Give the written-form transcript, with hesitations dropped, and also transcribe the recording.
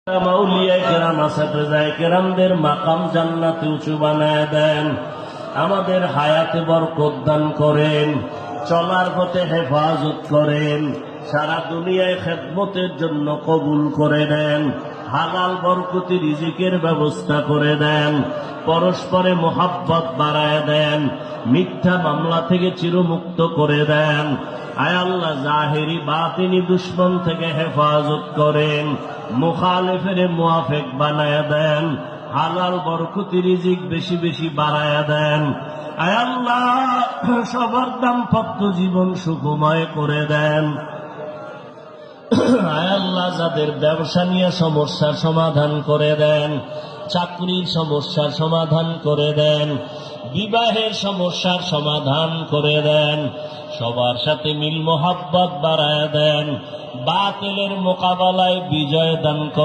মাউলিয়া কেরাম আসাতেজায়ে কেরামদের মাকাম জান্নাতে উঁচু বানায় দেন, আমাদের হায়াতে বরকত দান করেন, চলার পথে হেফাজত করেন, সারা দুনিয়ায় খেদমতের জন্য কবুল করে দেন, হালাল বরকতি রিজিকের ব্যবস্থা করে দেন, পরস্পরে মোহাব্বত বাড়ায় দেন, মিথ্যা মামলা থেকে চিরমুক্ত করে দেন। আয় আল্লাহ, জাহেরি বাতিনি দুশ্মন থেকে হেফাজত করেন, মুখালিফের মুয়াফিক বানায়া দেন, হালাল বরকতি রিজিক বেশি বেশি বাড়ায়া দেন। আয় আল্লাহ, সবার দাম্পত্য জীবন সুখময় করে দেন। আয় আল্লাহ, যাদের ব্যবসা নিয়ে সমস্যার সমাধান করে দেন, চাকরির সমস্যার সমাধান করে দেন, বিবাহের সমস্যার সমাধান করে দেন, সবার সাথে মিল মোহাব্বত বাড়ায় দেন, বাতিলের মোকাবেলায় বিজয় দান করেন।